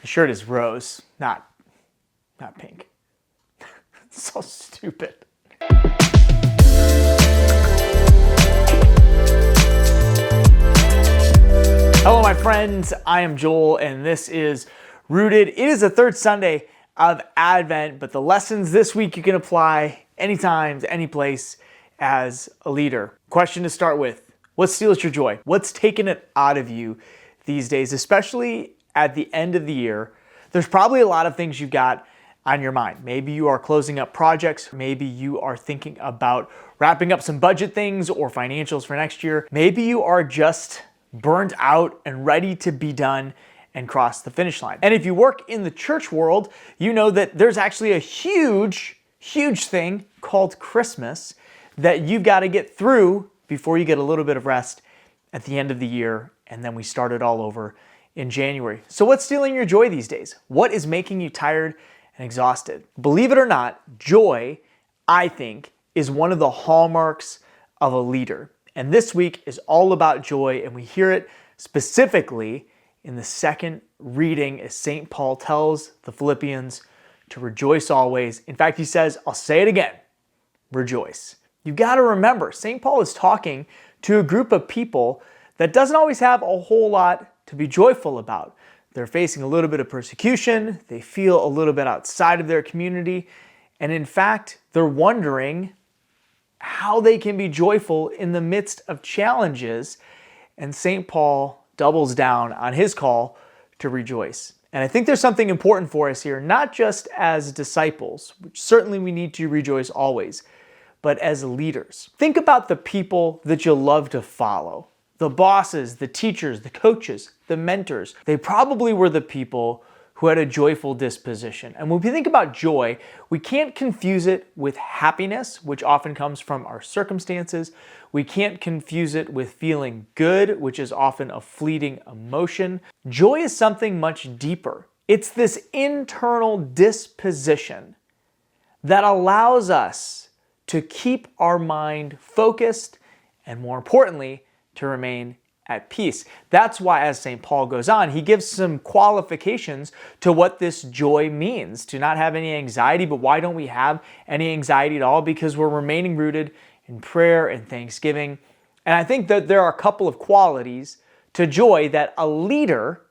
The shirt is rose, not pink. So stupid. Hello, my friends. I am Joel, and this is Rooted. It is the third Sunday of Advent, but the lessons this week you can apply anytime, to any place as a leader. Question to start with: what steals your joy? What's taking it out of you these days, especially at the end of the year? There's probably a lot of things you've got on your mind. Maybe you are closing up projects. Maybe you are thinking about wrapping up some budget things or financials for next year. Maybe you are just burnt out and ready to be done and cross the finish line. And if you work in the church world, you know that there's actually a huge thing called Christmas that you've got to get through before you get a little bit of rest at the end of the year, and then we start it all over in January. So what's stealing your joy these days? What is making you tired and exhausted? Believe it or not, joy, I think, is one of the hallmarks of a leader. And this week is all about joy, and we hear it specifically in the second reading as St. Paul tells the Philippians to rejoice always. In fact, he says, I'll say it again, rejoice. You've got to remember, St. Paul is talking to a group of people that doesn't always have a whole lot to be joyful about. They're facing a little bit of persecution. They feel a little bit outside of their community. And in fact, they're wondering how they can be joyful in the midst of challenges. And St. Paul doubles down on his call to rejoice. And I think there's something important for us here, not just as disciples, which certainly we need to rejoice always, but as leaders. Think about the people that you love to follow. The bosses, the teachers, the coaches, the mentors. They probably were the people who had a joyful disposition. And when we think about joy, we can't confuse it with happiness, which often comes from our circumstances. We can't confuse it with feeling good, which is often a fleeting emotion. Joy is something much deeper. It's this internal disposition that allows us to keep our mind focused and, more importantly, to remain at peace. That's why, as St. Paul goes on, he gives some qualifications to what this joy means, to not have any anxiety. But why don't we have any anxiety at all? Because we're remaining rooted in prayer and thanksgiving. And I think that there are a couple of qualities to joy that a leader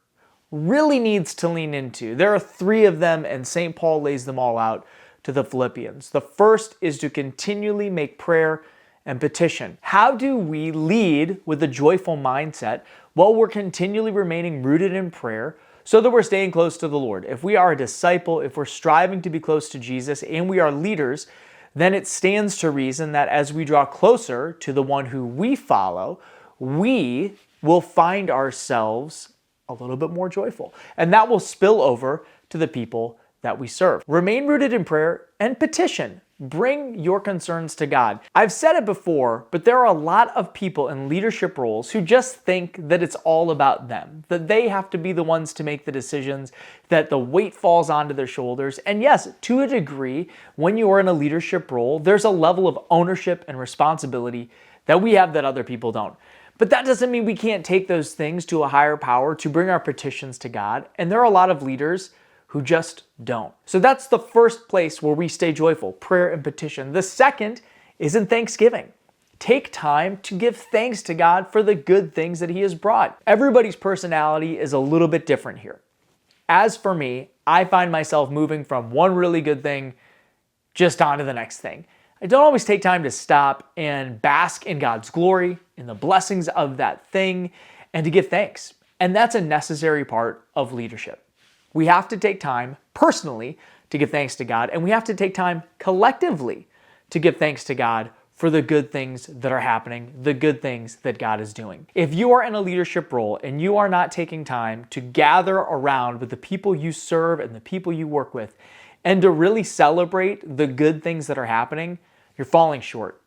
really needs to lean into. There are three of them, and St. Paul lays them all out to the Philippians. The first is to continually make prayer and petition. How do we lead with a joyful mindset while we're continually remaining rooted in prayer so that we're staying close to the Lord? If we are a disciple, if we're striving to be close to Jesus, and we are leaders, then it stands to reason that as we draw closer to the one who we follow, we will find ourselves a little bit more joyful. And that will spill over to the people that we serve. Remain rooted in prayer and petition. Bring your concerns to God. I've said it before, but there are a lot of people in leadership roles who just think that it's all about them, that they have to be the ones to make the decisions, that the weight falls onto their shoulders. And yes, to a degree, when you are in a leadership role, there's a level of ownership and responsibility that we have that other people don't. But that doesn't mean we can't take those things to a higher power to bring our petitions to God. And there are a lot of leaders who just don't. So that's the first place where we stay joyful, prayer and petition. The second is in thanksgiving. Take time to give thanks to God for the good things that He has brought. Everybody's personality is a little bit different here. As for me, I find myself moving from one really good thing just on to the next thing. I don't always take time to stop and bask in God's glory, in the blessings of that thing, and to give thanks. And that's a necessary part of leadership. We have to take time personally to give thanks to God, and we have to take time collectively to give thanks to God for the good things that are happening, the good things that God is doing. If you are in a leadership role and you are not taking time to gather around with the people you serve and the people you work with and to really celebrate the good things that are happening, you're falling short.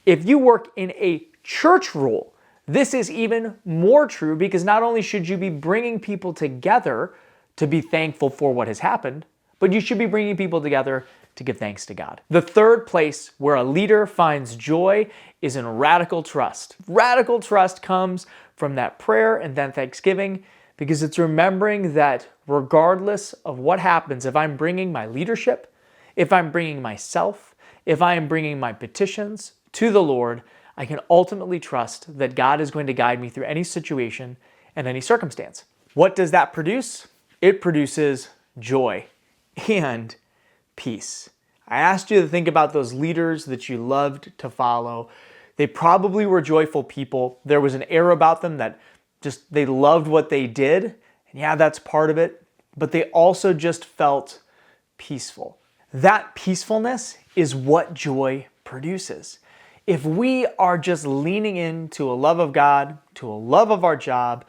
If you work in a church role, this is even more true, because not only should you be bringing people together to be thankful for what has happened, but you should be bringing people together to give thanks to God. The third place where a leader finds joy is in radical trust. Radical trust comes from that prayer and then thanksgiving, because it's remembering that regardless of what happens, if I'm bringing my leadership, if I'm bringing myself, if I am bringing my petitions to the Lord, I can ultimately trust that God is going to guide me through any situation and any circumstance. What does that produce? It produces joy and peace. I asked you to think about those leaders that you loved to follow. They probably were joyful people. There was an air about them that just they loved what they did. And yeah, that's part of it. But they also just felt peaceful. That peacefulness is what joy produces. If we are just leaning into a love of God, to a love of our job,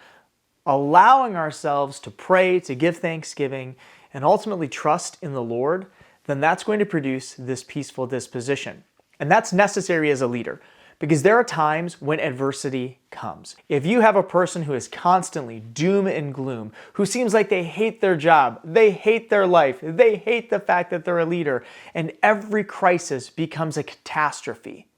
allowing ourselves to pray, to give thanksgiving, and ultimately trust in the Lord, then that's going to produce this peaceful disposition. And that's necessary as a leader, because there are times when adversity comes. If you have a person who is constantly doom and gloom, who seems like they hate their job, they hate their life, they hate the fact that they're a leader, and every crisis becomes a catastrophe,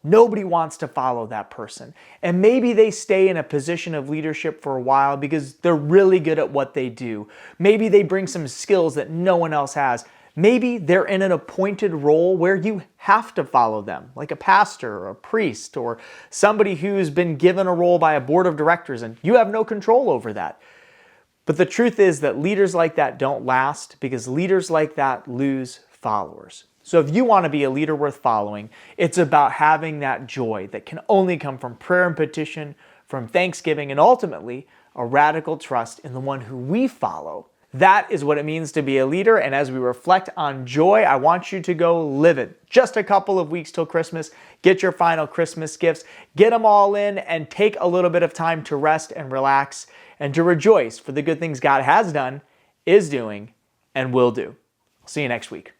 nobody wants to follow that person. And maybe they stay in a position of leadership for a while because they're really good at what they do. Maybe they bring some skills that no one else has. Maybe they're in an appointed role where you have to follow them, like a pastor or a priest or somebody who's been given a role by a board of directors and you have no control over that. But the truth is that leaders like that don't last because leaders like that lose followers. So if you want to be a leader worth following, it's about having that joy that can only come from prayer and petition, from thanksgiving, and ultimately a radical trust in the one who we follow. That is what it means to be a leader. And as we reflect on joy, I want you to go live it. Just a couple of weeks till Christmas. Get your final Christmas gifts. Get them all in and take a little bit of time to rest and relax and to rejoice for the good things God has done, is doing, and will do. See you next week.